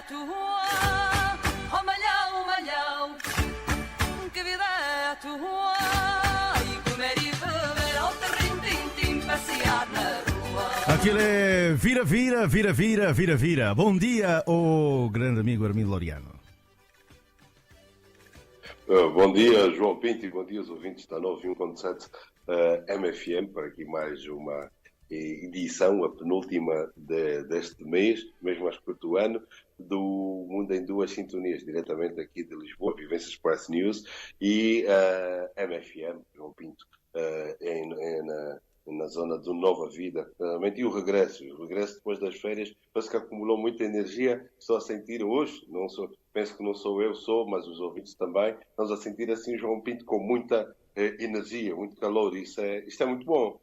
tua, oh malhão, malhão, que vida é a tua, e comer e beber ao terrim, tim, passear na rua. Aquilo é vira, vira, vira, vira, vira, vira. Bom dia, oh grande amigo Armindo Laureano. Bom dia, João Pinto, e bom dia aos ouvintes da 91.7 MFM, para aqui mais uma edição, a penúltima deste mês mais curto do ano, do Mundo em Duas Sintonias, diretamente aqui de Lisboa, Vivências Press News e MFM, João Pinto, na zona do Nova Vida, realmente, e o regresso depois das férias, parece que acumulou muita energia, estou a sentir hoje, penso que não sou eu, mas os ouvintes também, estamos a sentir assim João Pinto com muita energia, muito calor, isto é muito bom,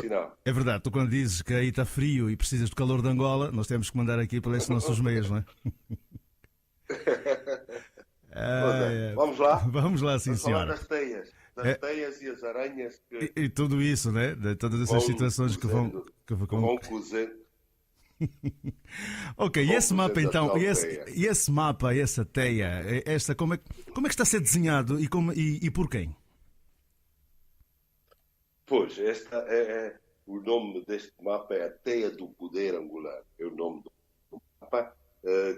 sinal. É verdade, tu quando dizes que aí está frio e precisas do calor de Angola, nós temos que mandar aqui para esses nossos meios, não é? Vamos lá? Vamos lá, sim, Vamos falar senhora. das teias e as aranhas que E tudo isso, né? De todas essas situações que vão cozendo. Ok, e esse mapa então, teia. e esse mapa, essa teia, esta, como é que está a ser desenhado e por quem? Pois, o nome deste mapa é a Teia do Poder Angolano. É o nome do mapa,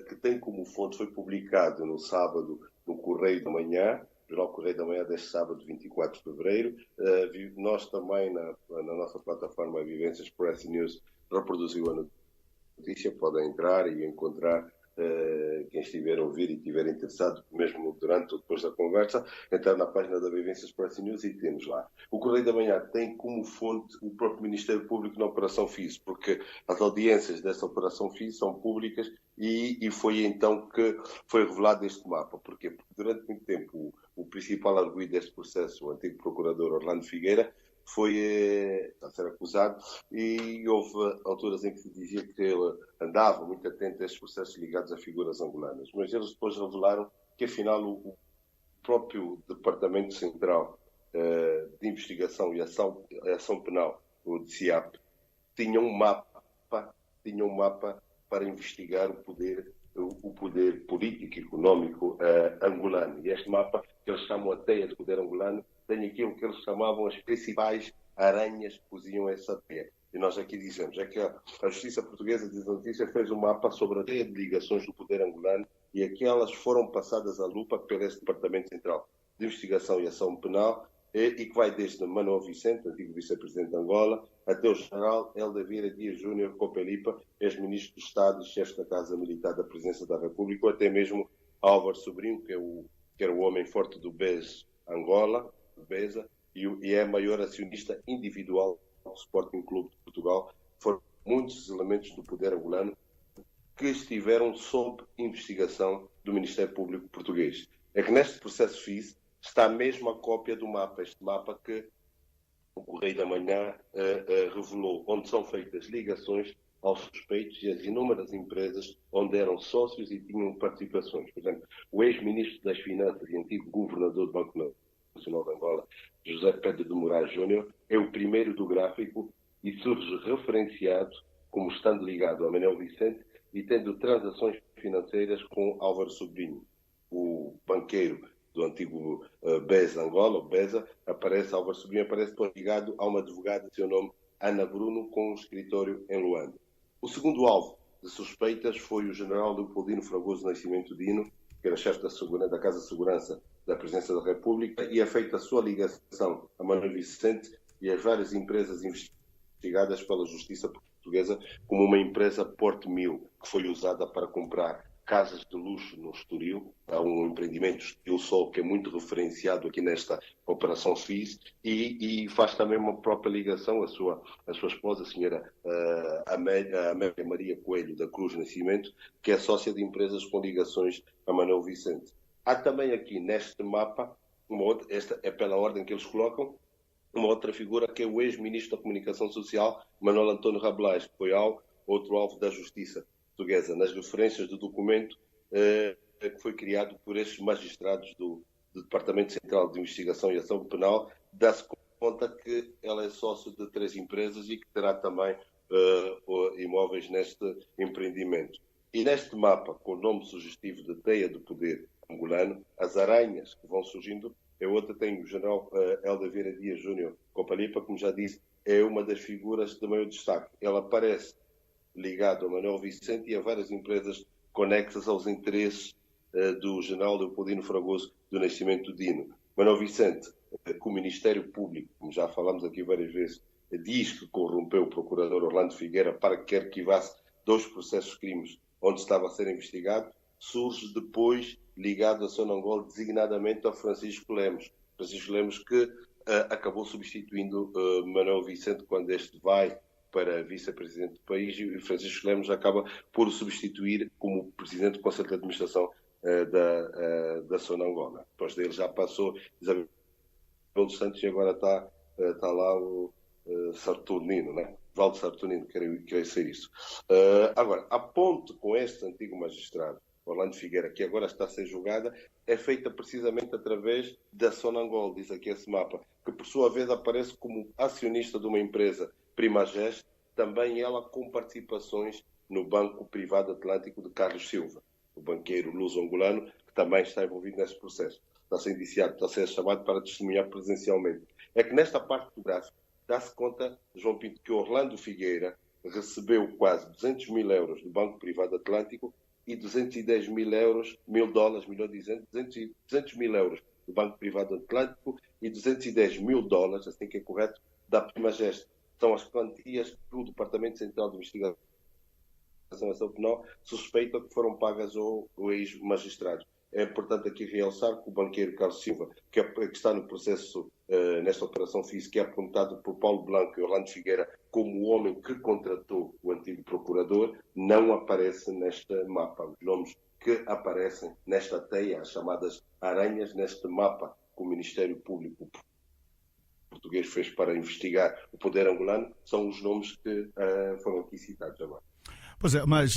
que tem como fonte, foi publicado no sábado no Correio da Manhã, Jornal Correio da Manhã deste sábado, 24 de fevereiro. Nós também, na nossa plataforma Vivências Press News, reproduziu a notícia, podem entrar e encontrar quem estiver a ouvir e estiver interessado, mesmo durante ou depois da conversa, entrar na página da Vivências Press News e temos lá. O Correio da Manhã tem como fonte o próprio Ministério Público na Operação FIS, porque as audiências dessa Operação FIS são públicas e foi então que foi revelado este mapa. Porquê? Porque durante muito tempo o principal arguido deste processo, o antigo procurador Orlando Figueira, foi a ser acusado e houve alturas em que se dizia que ele andava muito atento a estes processos ligados a figuras angolanas. Mas eles depois revelaram que, afinal, o próprio Departamento Central de Investigação e Ação Penal, o DCIAP, tinha um mapa para investigar o poder político e económico angolano. E este mapa, que eles chamam a Teia do Poder Angolano, tem aquilo que eles chamavam as principais aranhas que coziam essa teia. E nós aqui dizemos, é que a Justiça Portuguesa diz a notícia, fez um mapa sobre a teia de ligações do poder angolano e aquelas foram passadas à lupa pelo Departamento Central de Investigação e Ação Penal e que vai desde Manuel Vicente, antigo vice-presidente de Angola, até o general Eldavira Dias Júnior Copelipa, ex-ministro do Estado e chefe da Casa Militar da Presidência da República, ou até mesmo Álvaro Sobrinho, que era o homem forte do BES Angola, Beza, e é a maior acionista individual do Sporting Clube de Portugal. Foram muitos elementos do poder angolano que estiveram sob investigação do Ministério Público Português. É que neste processo FIS está mesmo a cópia do mapa, este mapa que o Correio da Manhã revelou, onde são feitas ligações aos suspeitos e às inúmeras empresas onde eram sócios e tinham participações. Por exemplo, o ex-ministro das Finanças e antigo governador do Banco Nacional de Angola, José Pedro de Moraes Júnior, é o primeiro do gráfico e surge referenciado como estando ligado a Manuel Vicente e tendo transações financeiras com Álvaro Sobrinho. O banqueiro do antigo BES Angola, o BESA, Álvaro Sobrinho aparece ligado a uma advogada de seu nome, Ana Bruno, com um escritório em Luanda. O segundo alvo de suspeitas foi o general Leopoldino Fragoso Nascimento Dino, que era chefe da Casa de Segurança da Presidência da República, e é feita a sua ligação a Manuel Vicente e as várias empresas investigadas pela Justiça Portuguesa como uma empresa Porte Mil, que foi usada para comprar casas de luxo no Estoril. Há um empreendimento Estoril Sol que é muito referenciado aqui nesta Operação FIS e faz também uma própria ligação à sua esposa, a senhora Amélia Maria Coelho da Cruz Nascimento, que é sócia de empresas com ligações a Manuel Vicente. Há também aqui neste mapa, esta é pela ordem que eles colocam, uma outra figura que é o ex-ministro da Comunicação Social, Manuel António Rabelais, que foi outro alvo da Justiça Portuguesa. Nas referências do documento que foi criado por estes magistrados do Departamento Central de Investigação e Ação Penal, dá-se conta que ela é sócio de 3 empresas e que terá também imóveis neste empreendimento. E neste mapa, com o nome sugestivo de teia do poder angolano, as aranhas que vão surgindo, outra tem o general Helder Vieira Dias Júnior Copalipa, como já disse, é uma das figuras de maior destaque. Ela aparece ligado a Manuel Vicente e a várias empresas conexas aos interesses do general Leopoldino Fragoso do Nascimento Dino. Manuel Vicente, com o Ministério Público, como já falamos aqui várias vezes, diz que corrompeu o procurador Orlando Figueira para que arquivasse 2 processos de crimes onde estava a ser investigado, surge depois ligado a Sonangol, designadamente a Francisco Lemos. Francisco Lemos que acabou substituindo Manuel Vicente quando este vai para vice-presidente do país e Francisco Lemos acaba por o substituir como presidente do Conselho de Administração da Sonangol. Depois dele já passou Isabel dos Santos e agora está lá o Saturnino, né? Valdo Saturnino, queria ser isso. Agora, a ponte com este antigo magistrado, Orlando Figueira, que agora está a ser julgada, é feita precisamente através da Sonangol, diz aqui esse mapa, que por sua vez aparece como acionista de uma empresa Primagest, também ela com participações no Banco Privado Atlântico de Carlos Silva, o banqueiro luso-angolano, que também está envolvido nesse processo. Está a ser indiciado, está a ser chamado para testemunhar presencialmente. É que nesta parte do gráfico dá-se conta, João Pinto, que Orlando Figueira recebeu quase 200 mil euros do Banco Privado Atlântico e 210 mil euros, melhor dizendo, 200 mil euros do Banco Privado Atlântico e 210 mil dólares, assim que é correto, da Primagest. São as quantias que o Departamento Central de Investigação Penal suspeita que foram pagas ao ex-magistrado. É importante aqui realçar que o banqueiro Carlos Silva, que está no processo nesta operação física, é apontado por Paulo Blanco e Orlando Figueira como o homem que contratou o antigo procurador, não aparece neste mapa. Os nomes que aparecem nesta teia, as chamadas aranhas, neste mapa que o Ministério Público português fez para investigar o poder angolano, são os nomes que foram aqui citados agora. Pois é, mas,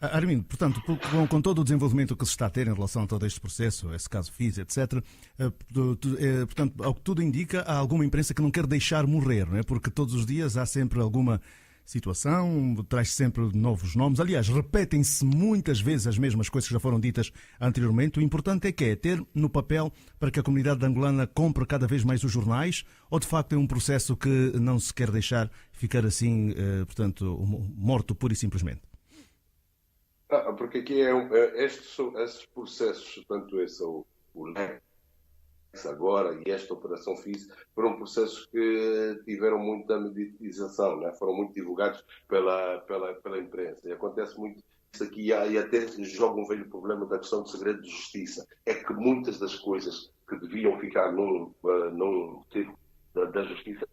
Armindo, portanto, com todo o desenvolvimento que se está a ter em relação a todo este processo, esse caso FIS, etc., portanto, ao que tudo indica, há alguma imprensa que não quer deixar morrer, não é? Porque todos os dias há sempre alguma situação, traz sempre novos nomes. Aliás, repetem-se muitas vezes as mesmas coisas que já foram ditas anteriormente. O importante é ter no papel para que a comunidade angolana compre cada vez mais os jornais, ou de facto é um processo que não se quer deixar ficar assim, portanto, morto pura e simplesmente? Porque aqui esses processos, tanto esse o agora e esta operação FIS, foram processos que tiveram muita mediatização, né? Foram muito divulgados pela imprensa. E acontece muito isso aqui, e até joga um velho problema da questão do segredo de justiça. É que muitas das coisas que deviam ficar num da justiça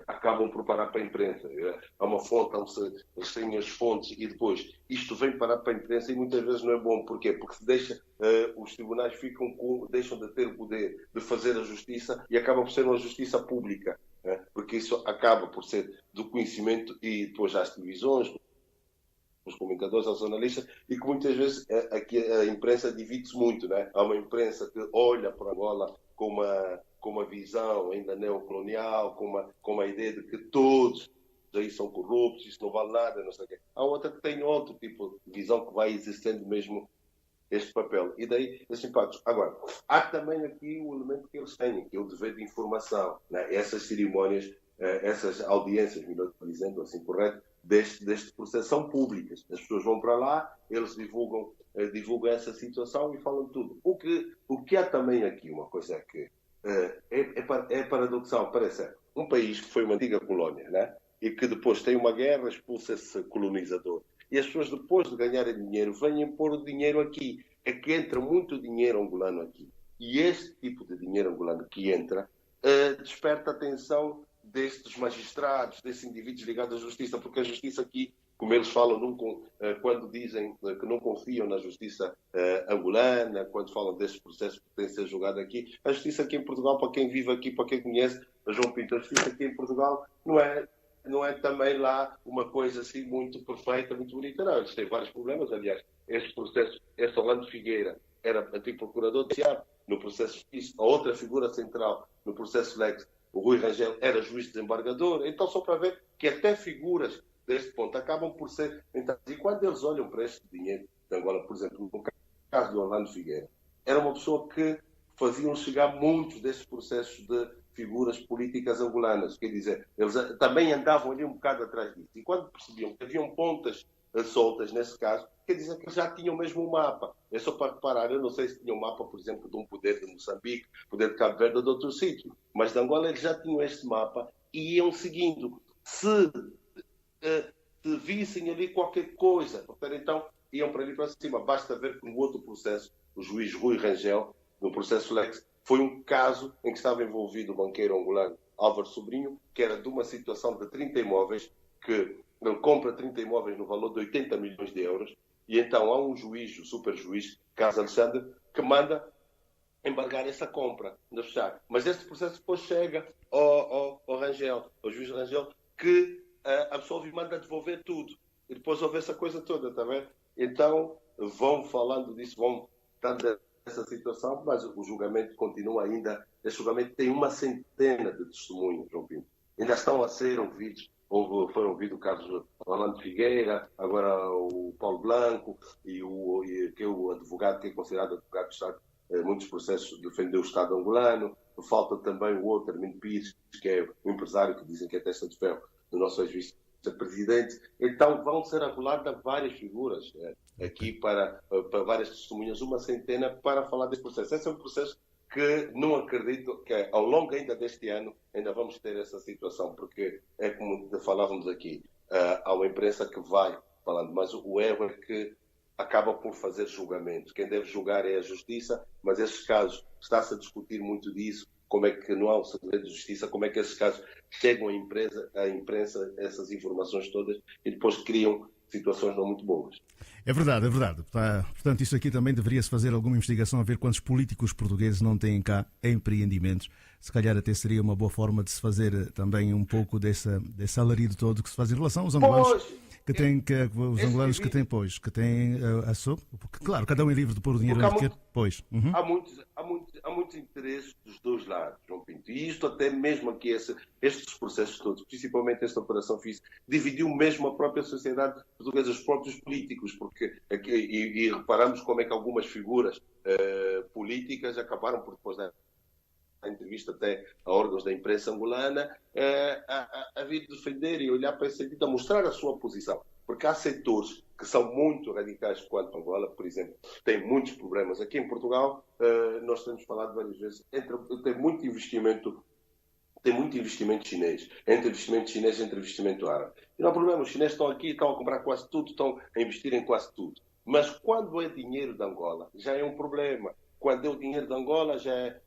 acabam por parar para a imprensa. Há uma fonte, eles têm as fontes e depois isto vem parar para a imprensa e muitas vezes não é bom. Porquê? Porque se deixa, os tribunais deixam de ter o poder de fazer a justiça e acaba por ser uma justiça pública. Porque isso acaba por ser do conhecimento e depois às televisões, os comentadores, aos jornalistas, e que muitas vezes aqui a imprensa divide-se muito. Né? Há uma imprensa que olha para Angola com uma visão ainda neocolonial, com uma ideia de que todos aí são corruptos, isso não vale nada, não sei o quê. Há outra que tem outro tipo de visão que vai exercendo mesmo este papel. E daí esses impactos. Agora, há também aqui o elemento que eles têm, que é o dever de informação. Né? Essas cerimónias, essas audiências, melhor dizendo, assim correto, deste processo são públicas. As pessoas vão para lá, eles divulgam essa situação e falam tudo. O que há também aqui, uma coisa é que é paradoxal, parece um país que foi uma antiga colónia, né? E que depois tem uma guerra, expulsa esse colonizador. E as pessoas, depois de ganharem dinheiro, vêm pôr o dinheiro aqui. É que entra muito dinheiro angolano aqui. E este tipo de dinheiro angolano que entra desperta a atenção destes magistrados, desses indivíduos ligados à justiça, porque a justiça aqui, como eles falam, quando dizem que não confiam na justiça angolana, quando falam destes processos que têm de ser julgados aqui, a justiça aqui em Portugal, para quem vive aqui, para quem conhece a João Pinto, a justiça aqui em Portugal não é também lá uma coisa assim muito perfeita, muito bonita, não. Eles têm vários problemas, aliás, este processo, este Orlando Figueira era antigo procurador de Ciar, no processo FIS, a outra figura central no processo Lex, o Rui Rangel, era juiz desembargador. Então, só para ver que até figuras deste ponto acabam por ser... Então, e quando eles olham para este dinheiro de Angola, por exemplo, no caso do Orlando Figueira, era uma pessoa que faziam chegar muitos desses processos de figuras políticas angolanas. Quer dizer, eles também andavam ali um bocado atrás disso. E quando percebiam que haviam pontas soltas nesse caso, quer dizer que já tinham mesmo um mapa. É só para reparar, eu não sei se tinham um mapa, por exemplo, de um poder de Moçambique, poder de Cabo Verde ou de outro sítio, mas de Angola eles já tinham este mapa e iam seguindo. Se vissem ali qualquer coisa, então iam para ali para cima. Basta ver que no outro processo, o juiz Rui Rangel, no processo Lex, foi um caso em que estava envolvido o banqueiro angolano Álvaro Sobrinho, que era de uma situação de 30 imóveis, que ele compra 30 imóveis no valor de 80 milhões de euros, e então há um juiz, o super juiz, Carlos Alexandre, que manda embargar essa compra, de fechar. Mas este processo depois chega ao Rangel, ao juiz Rangel, que absolve e manda devolver tudo. E depois houve essa coisa toda, está vendo? Então vão falando disso, vão dando essa situação, mas o julgamento continua ainda. Esse julgamento tem uma centena de testemunhos, João Pinto. Ainda estão a ser ouvidos. Foram ouvidos o Carlos Orlando Figueira, agora o Paulo Blanco, que é o advogado, que é considerado advogado de Estado, muitos processos defendeu o Estado angolano. Falta também o outro, Armindo Pires, que é o empresário que dizem que é testa de ferro do nosso ex-vice-presidente. Então vão ser arroladas várias figuras aqui para várias testemunhas, uma centena, para falar deste processo. Esse é um processo que não acredito que ao longo ainda deste ano ainda vamos ter essa situação, porque é como falávamos aqui, há uma imprensa que vai falando, mas o erro é que acaba por fazer julgamentos. Quem deve julgar é a justiça, mas esses casos, está-se a discutir muito disso, como é que não há um segredo de justiça, como é que esses casos chegam à imprensa, essas informações todas, e depois criam situações não muito boas. É verdade, é verdade. Portanto, isso aqui também deveria-se fazer alguma investigação a ver quantos políticos portugueses não têm cá empreendimentos. Se calhar até seria uma boa forma de se fazer também um pouco desse alarido todo que se faz em relação aos angolanos. Os angolanos que têm a sua... Porque, claro, cada um é livre de pôr o dinheiro onde quer. Pois. Uhum. Há muitos interesses dos dois lados, João Pinto. E isto até mesmo aqui, estes processos todos, principalmente esta operação FIS, dividiu mesmo a própria sociedade portuguesa, os próprios políticos, porque aqui, e reparamos como é que algumas figuras políticas acabaram por depois da entrevista até a órgãos da imprensa angolana, a vir defender e olhar para esse sentido, a mostrar a sua posição. Porque há setores que são muito radicais quanto a Angola, por exemplo, tem muitos problemas. Aqui em Portugal, nós temos falado várias vezes, tem muito investimento chinês, entre investimento árabe. E não há problema, os chineses estão aqui, estão a comprar quase tudo, estão a investir em quase tudo. Mas quando é dinheiro de Angola, já é um problema. Quando é o dinheiro de Angola, já é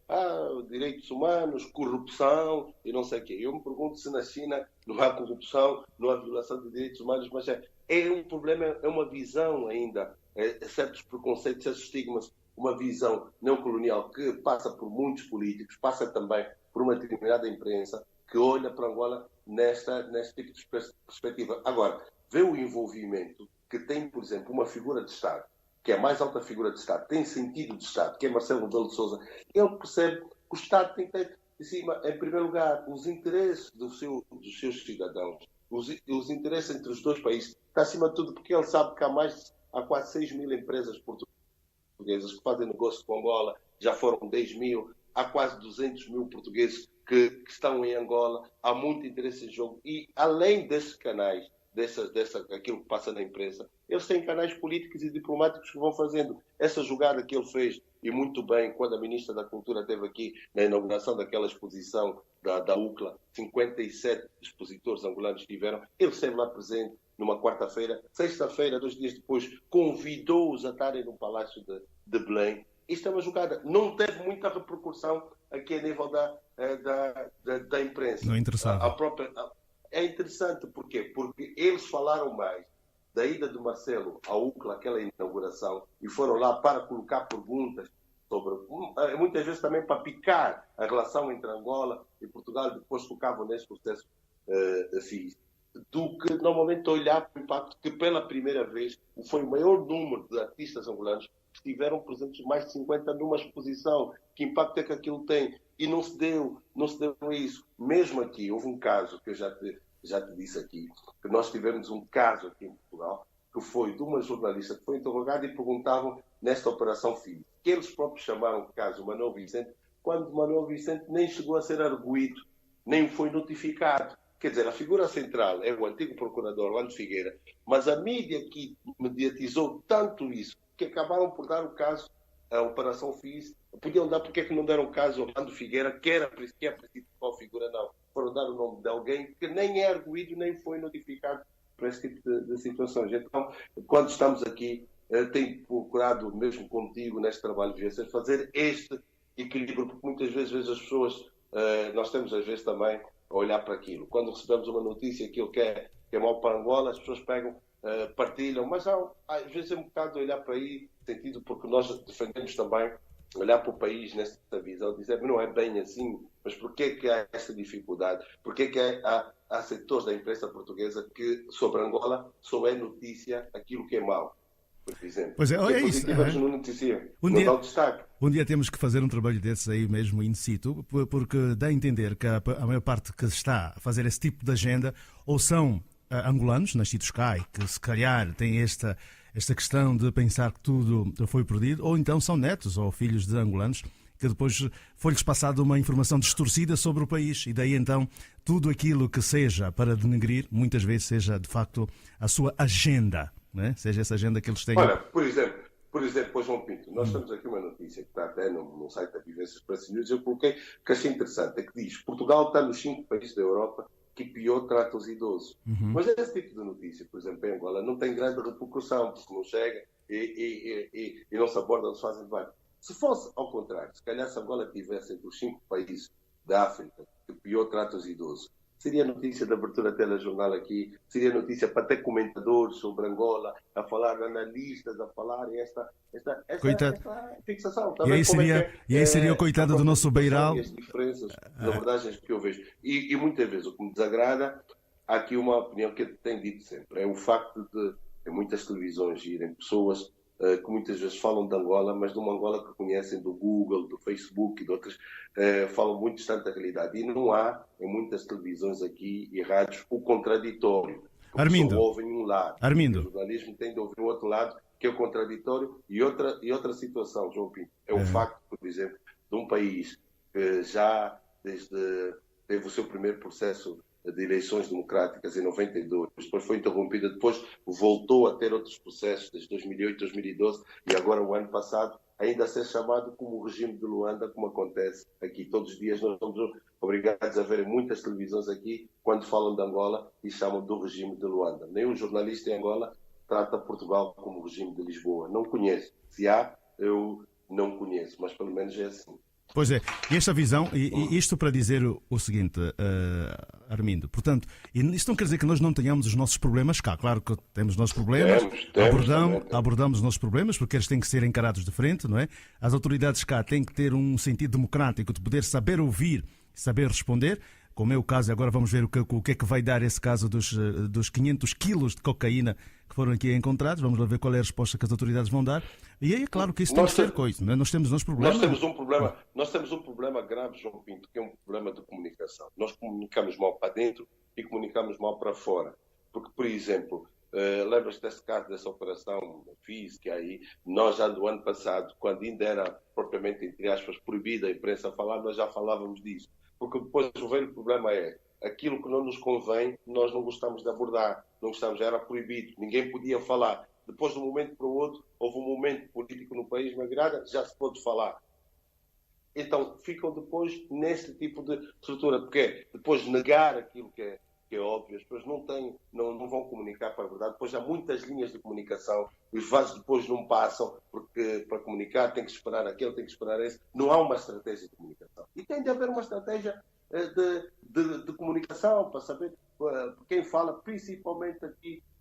direitos humanos, corrupção e não sei o quê. Eu me pergunto se na China não há corrupção, não há violação de direitos humanos, mas é um problema, é uma visão ainda, certos preconceitos, certos estigmas, uma visão neocolonial que passa por muitos políticos, passa também por uma determinada imprensa que olha para Angola neste tipo de perspectiva. Agora, vê o envolvimento que tem, por exemplo, uma figura de Estado, que é a mais alta figura de Estado, tem sentido de Estado, que é Marcelo Rebelo de Sousa, ele percebe que o Estado tem que ter, em primeiro lugar, os interesses dos seus cidadãos, os interesses entre os dois países, está acima de tudo, porque ele sabe que há quase 6 mil empresas portuguesas que fazem negócio com Angola, já foram 10 mil, há quase 200 mil portugueses que estão em Angola, há muito interesse em jogo, e além desses canais, aquilo que passa na imprensa, eles têm canais políticos e diplomáticos que vão fazendo. Essa jogada que ele fez, e muito bem, quando a Ministra da Cultura esteve aqui na inauguração daquela exposição da UCLA, 57 expositores angolanos estiveram, ele esteve lá presente numa quarta-feira, sexta-feira, 2 dias depois, convidou-os a estarem no Palácio de Belém. Isto é uma jogada. Não teve muita repercussão aqui a nível da imprensa. Não é interessante. É interessante, porquê? Porque eles falaram mais da ida de Marcelo à UCLA, aquela inauguração, e foram lá para colocar perguntas sobre, muitas vezes também para picar a relação entre Angola e Portugal, depois tocavam nesse processo FIS, do que normalmente olhar para o impacto que pela primeira vez foi o maior número de artistas angolanos que estiveram presentes, mais de 50 numa exposição. Que impacto é que aquilo tem? E não se deu isso. Mesmo aqui, houve um caso que eu já já te disse aqui, que nós tivemos um caso aqui em Portugal, que foi de uma jornalista que foi interrogada e perguntavam nesta operação FIS, que eles próprios chamaram de caso Manuel Vicente, quando Manuel Vicente nem chegou a ser arguído, nem foi notificado. Quer dizer, a figura central é o antigo procurador Orlando Figueira, mas a mídia que mediatizou tanto isso, que acabaram por dar o caso à Operação FIS, podiam dar, porque é que não deram o caso ao Orlando Figueira, que é a principal figura, não. Foram dar o nome de alguém que nem é arguído, nem foi notificado para esse tipo de situações. Então, quando estamos aqui, tenho procurado, mesmo contigo, neste trabalho de viagens, fazer este equilíbrio, porque muitas vezes as pessoas, nós temos às vezes também a olhar para aquilo. Quando recebemos uma notícia, aquilo que é mau para Angola, as pessoas pegam, partilham, mas às vezes é um bocado olhar para aí, sentido, porque nós defendemos também olhar para o país nesta visão, dizer que não é bem assim, mas porquê que há esta dificuldade? Porquê que há setores da imprensa portuguesa que sobre Angola só é notícia aquilo que é mau? Por exemplo. Pois é isso. Não noticia, não dá o destaque. Um dia temos que fazer um trabalho desses aí mesmo in situ, porque dá a entender que a maior parte que está a fazer esse tipo de agenda ou são angolanos, nascidos cá, e que se calhar têm esta questão de pensar que tudo foi perdido, ou então são netos ou filhos de angolanos, que depois foi-lhes passada uma informação distorcida sobre o país, e daí então tudo aquilo que seja para denegrir, muitas vezes seja de facto a sua agenda. Né? Seja essa agenda que eles têm. Olha, por exemplo, João Pinto, nós temos aqui uma notícia que está até no site da Vivências Press News, eu coloquei, que achei interessante, é que diz: Portugal está nos 5 países da Europa que pior trata os idosos. Mas esse tipo de notícia, por exemplo, em Angola, não tem grande repercussão, porque não chega e não se aborda, não se fazem debate. Se fosse ao contrário, se calhar se Angola tivesse entre os 5 países da África que pior trata os idosos, seria notícia de abertura telejornal aqui, seria notícia para ter comentadores sobre Angola, a falar, analistas a falarem esta fixação. E aí seria o coitado do nosso Beiral. As diferenças, as abordagens que eu vejo. E muitas vezes o que me desagrada, há aqui uma opinião que eu tenho dito sempre, é o facto de em muitas televisões irem pessoas que muitas vezes falam de Angola, mas de uma Angola que conhecem do Google, do Facebook e de outras, falam muito distante da realidade. E não há, em muitas televisões aqui e rádios, o contraditório. Armindo. Só ouvem um lado. Armindo. O jornalismo tem de ouvir o outro lado, que é o contraditório. E outra situação, João Pinto, é o facto, por exemplo, de um país que já teve o seu primeiro processo de eleições democráticas em 92, depois foi interrompida, depois voltou a ter outros processos desde 2008, 2012 e agora o ano passado ainda a ser chamado como o regime de Luanda, como acontece aqui. Todos os dias nós somos obrigados a ver muitas televisões aqui quando falam de Angola e chamam do regime de Luanda. Nenhum jornalista em Angola trata Portugal como o regime de Lisboa. Não conheço. Se há, eu não conheço, mas pelo menos é assim. Pois é, e esta visão, e isto para dizer o seguinte, Armindo, portanto, isto não quer dizer que nós não tenhamos os nossos problemas cá, claro que temos os nossos problemas, abordamos os nossos problemas, porque eles têm que ser encarados de frente, não é? As autoridades cá têm que ter um sentido democrático de poder saber ouvir, saber responder, como é o caso, agora vamos ver o que é que vai dar esse caso dos 500 quilos de cocaína que foram aqui encontrados. Vamos lá ver qual é a resposta que as autoridades vão dar. E aí é claro que isso tem que ser coisa. Não é? Nós temos os problemas. Nós temos um problema grave, João Pinto, que é um problema de comunicação. Nós comunicamos mal para dentro e comunicamos mal para fora. Porque, por exemplo, lembras-te desse caso, dessa operação física aí, nós já do ano passado, quando ainda era propriamente, entre aspas, proibida a imprensa falar, nós já falávamos disso. Porque depois o velho problema é aquilo que não nos convém, nós não gostamos de abordar, não gostamos, era proibido, ninguém podia falar. Depois, de um momento para o outro, houve um momento político no país, uma virada, já se pôde falar. Então, ficam depois neste tipo de estrutura, porque depois negar aquilo que é óbvio, as pessoas não vão comunicar para a verdade, depois há muitas linhas de comunicação, os vasos depois não passam, porque para comunicar tem que esperar aquele, tem que esperar esse, não há uma estratégia de comunicação. E tem de haver uma estratégia de comunicação, para saber quem fala, principalmente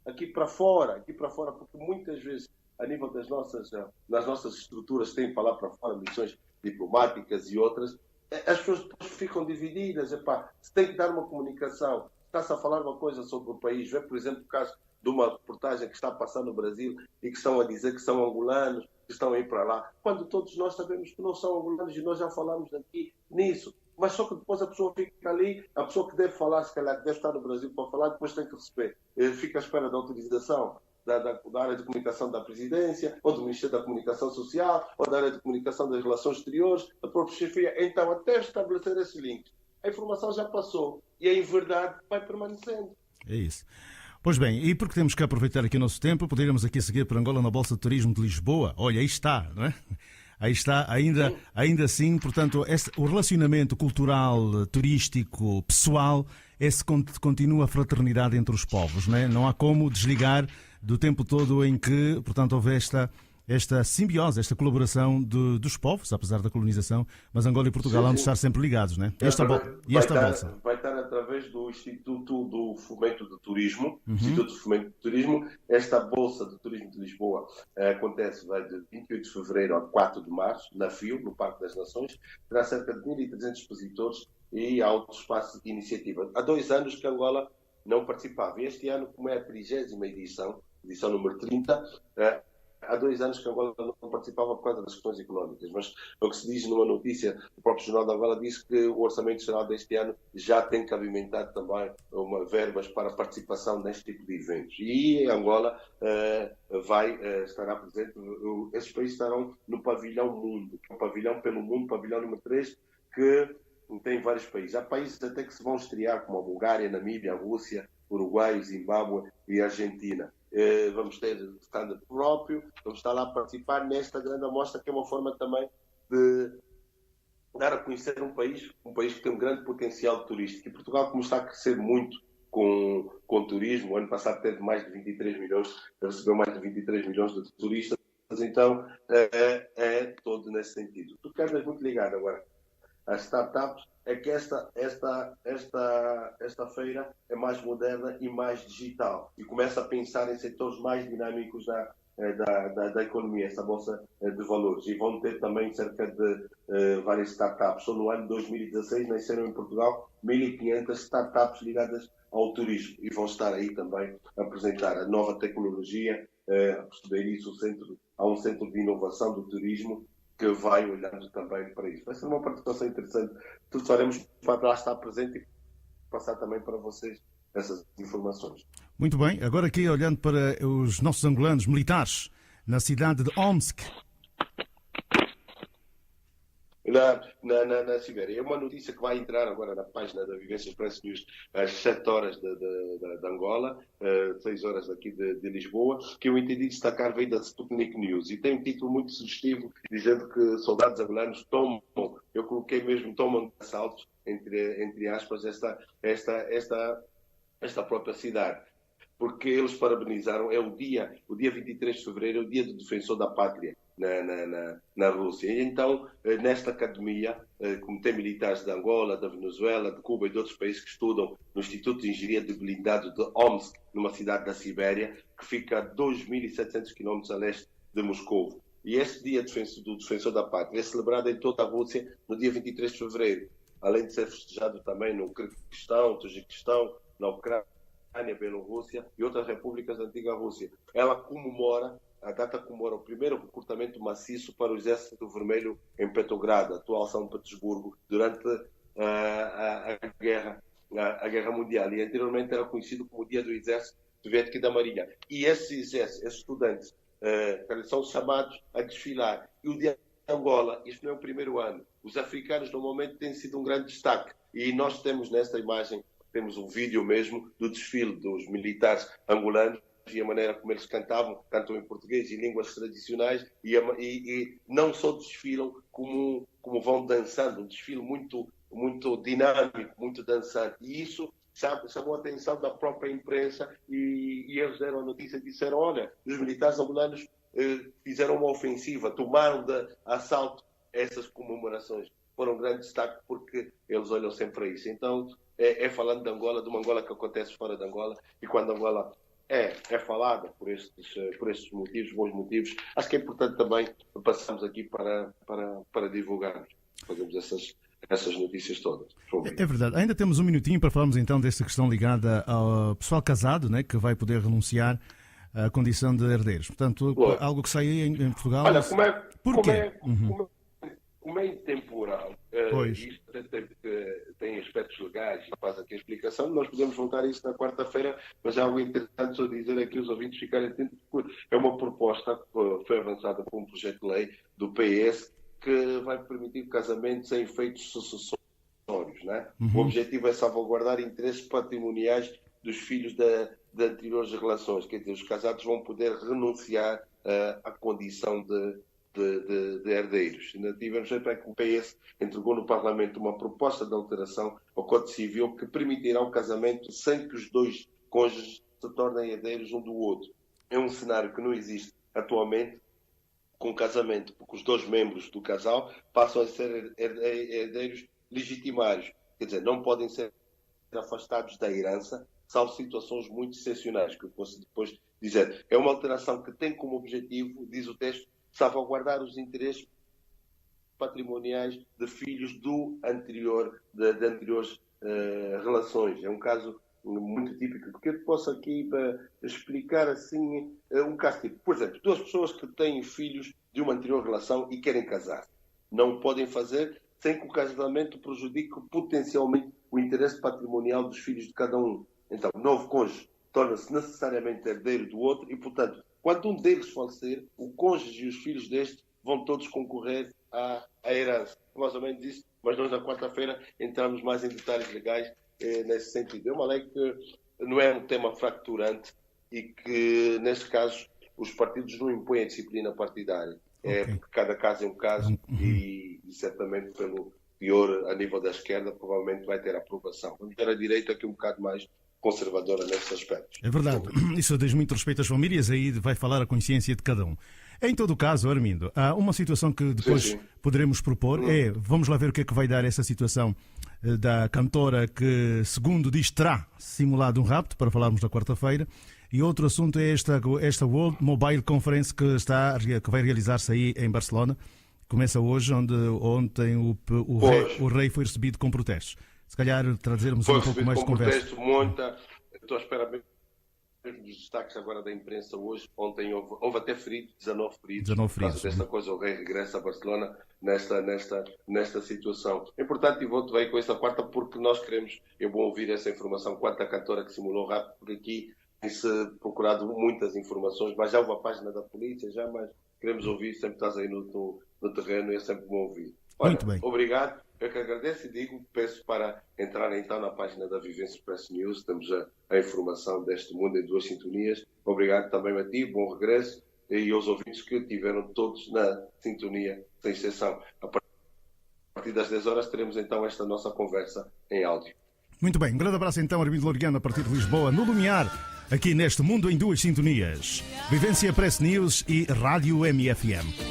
aqui para fora, porque muitas vezes, a nível das nossas estruturas, tem que falar para fora, missões diplomáticas e outras, as pessoas ficam divididas. Se tem que dar uma comunicação, está-se a falar uma coisa sobre o país, vê, por exemplo, o caso de uma reportagem que está a passar no Brasil e que estão a dizer que são angolanos, que estão a ir para lá, quando todos nós sabemos que não são angolanos e nós já falamos aqui nisso. mas só que depois a pessoa fica ali, a pessoa que deve falar, se calhar que deve estar no Brasil para falar, depois tem que receber. Fica à espera da autorização da área de comunicação da presidência, ou do Ministério da Comunicação Social, ou da área de comunicação das relações exteriores, da própria chefia. Então, até estabelecer esse link, a informação já passou e a inverdade vai permanecendo. É isso. Pois bem, e porque temos que aproveitar aqui o nosso tempo, poderíamos aqui seguir por Angola na Bolsa de Turismo de Lisboa. Olha, aí está, não é? Aí está, ainda assim, portanto, o relacionamento cultural, turístico, pessoal, esse continua a fraternidade entre os povos, não é? Não há como desligar do tempo todo em que, portanto, houve esta simbiose, esta colaboração dos povos, apesar da colonização, mas Angola e Portugal hão de estar sempre ligados, não é? Esta bolsa. Vai estar através do Instituto do Fomento do Turismo, Instituto do Fomento do Turismo. Esta Bolsa de Turismo de Lisboa acontece de 28 de fevereiro a 4 de março, na FIO, no Parque das Nações. Terá cerca de 1.300 expositores e alto espaço de iniciativa. Há 2 anos que Angola não participava. E este ano, como é a 30ª edição número 30, há 2 anos que Angola não participava por causa das questões económicas, mas o que se diz numa notícia, o próprio Jornal de Angola diz que o Orçamento Geral deste ano já tem cabimentado também verbas para a participação neste tipo de eventos. E Angola estará presente, esses países estarão no Pavilhão Mundo, que é um pavilhão pelo mundo, pavilhão número 3, que tem vários países. Há países até que se vão estrear, como a Bulgária, a Namíbia, a Rússia, Uruguai, Zimbábue e a Argentina. Vamos ter stand próprio, vamos estar lá a participar nesta grande amostra, que é uma forma também de dar a conhecer um país que tem um grande potencial turístico. E Portugal, como está a crescer muito com turismo, o ano passado teve mais de 23 milhões, recebeu mais de 23 milhões de turistas, então é todo nesse sentido. Tu queres muito ligado agora às startups, é que esta feira é mais moderna e mais digital e começa a pensar em setores mais dinâmicos da economia, essa bolsa de valores. E vão ter também cerca de várias startups. Só no ano de 2016 nasceram em Portugal 1.500 startups ligadas ao turismo e vão estar aí também a apresentar a nova tecnologia, a perceber isso. Há um centro de inovação do turismo que vai olhando também para isso. Vai ser uma participação interessante. Tudo faremos para lá estar presente e passar também para vocês essas informações. Muito bem. Agora aqui olhando para os nossos angolanos militares na cidade de Omsk. Na Sibéria. É uma notícia que vai entrar agora na página da Vivência Express News às 7 horas de Angola, 6 horas daqui de Lisboa, que eu entendi destacar veio da Sputnik News e tem um título muito sugestivo dizendo que soldados angolanos tomam assaltos, entre aspas, esta própria cidade. Porque eles parabenizaram, o dia 23 de fevereiro, é o dia do defensor da pátria na Rússia. E então, nesta academia, como tem militares de Angola, da Venezuela, de Cuba e de outros países que estudam no Instituto de Engenharia de Blindado de Omsk, numa cidade da Sibéria, que fica a 2.700 km a leste de Moscou. E este dia do defensor da pátria é celebrado em toda a Rússia no dia 23 de fevereiro, além de ser festejado também no Kirguistão, Tajiquistão, na Ucrânia, Bielorrússia e outras repúblicas da antiga Rússia. A data comemora o primeiro recrutamento maciço para o Exército Vermelho em Petrogrado, atual São Petersburgo, durante a Guerra Mundial. E anteriormente era conhecido como o Dia do Exército Soviético e da Marinha. E esses estudantes são chamados a desfilar. E o Dia de Angola, isto não é o primeiro ano. Os africanos normalmente têm sido um grande destaque. E nós temos nesta imagem, temos um vídeo mesmo do desfile dos militares angolanos e a maneira como eles cantam em português e línguas tradicionais e não só desfilam como vão dançando, um desfile muito, muito dinâmico, muito dançante. E isso chamou a atenção da própria imprensa e eles deram a notícia e disseram, olha, os militares angolanos fizeram uma ofensiva, tomaram de assalto essas comemorações. Foram um grande destaque porque eles olham sempre a isso. Então, falando de Angola, de uma Angola que acontece fora de Angola, e quando Angola é falada por estes motivos, bons motivos, acho que é importante também passarmos aqui para divulgar, fazemos essas notícias todas. É verdade. Ainda temos um minutinho para falarmos então desta questão ligada ao pessoal casado, né, que vai poder renunciar à condição de herdeiros. Portanto, algo que sai em Portugal... Olha, Porquê? Como é intemporal, isto tem que aspectos legais, faz aqui a explicação, nós podemos voltar a isso na quarta-feira, mas é algo interessante só dizer aqui os ouvintes ficarem atentos, porque é uma proposta que foi avançada por um projeto de lei do PS que vai permitir casamentos sem efeitos sucessórios, né? O objetivo é salvaguardar interesses patrimoniais dos filhos de anteriores relações, quer dizer, os casados vão poder renunciar à condição de herdeiros. Ainda tivemos que o PS entregou no Parlamento uma proposta de alteração ao Código Civil que permitirá o casamento sem que os dois cônjuges se tornem herdeiros um do outro. É um cenário que não existe atualmente com o casamento, porque os dois membros do casal passam a ser herdeiros legitimários. Quer dizer, não podem ser afastados da herança, salvo situações muito excepcionais, que eu posso depois dizer. É uma alteração que tem como objetivo, diz o texto, salvaguardar os interesses patrimoniais de filhos de anteriores relações. É um caso muito típico, porque eu posso aqui explicar assim um caso típico. Por exemplo, duas pessoas que têm filhos de uma anterior relação e querem casar. Não podem fazer sem que o casamento prejudique potencialmente o interesse patrimonial dos filhos de cada um. Então, o novo cônjuge torna-se necessariamente herdeiro do outro e, portanto, quando um deles falecer, o cônjuge e os filhos deste vão todos concorrer à herança. Mais ou menos isso, mas nós na quarta-feira entramos mais em detalhes legais nesse sentido. É uma lei que não é um tema fracturante e que, neste caso, os partidos não impõem a disciplina partidária. É porque cada caso é um caso e certamente pelo pior a nível da esquerda provavelmente vai ter aprovação. Vamos ter a direita aqui um bocado mais conservadora nesses aspectos. É verdade. Isso diz muito respeito às famílias, aí vai falar a consciência de cada um. Em todo o caso, Armindo, há uma situação que depois poderemos propor, vamos lá ver o que é que vai dar essa situação da cantora que, segundo diz, terá simulado um rapto, para falarmos da quarta-feira, e outro assunto é esta World Mobile Conference que vai realizar-se aí em Barcelona. Começa hoje, onde ontem o rei foi recebido com protestos. Se calhar trazermos um pouco mais de conversa. Estou à espera mesmo dos destaques agora da imprensa hoje. Ontem houve até feridos, 19 feridos. Por causa desta coisa, o rei regressa a Barcelona nesta situação. É importante, e volto aí com esta quarta, porque nós queremos, é bom ouvir essa informação quanto à cantora que simulou rápido, porque aqui tem-se procurado muitas informações, mas já houve a página da polícia, mas queremos ouvir, sempre estás aí no terreno e é sempre bom ouvir. Olha, muito bem. Obrigado. Eu que agradeço e peço para entrar então na página da Vivência Express News, temos a informação deste mundo em 2 sintonias. Obrigado também a ti, bom regresso, e aos ouvintes que estiveram todos na sintonia, sem exceção. A partir das 10 horas teremos então esta nossa conversa em áudio. Muito bem, um grande abraço então, Armindo Laureano, a partir de Lisboa, no Lumiar, aqui neste mundo em 2 sintonias. Vivência Press News e Rádio MFM.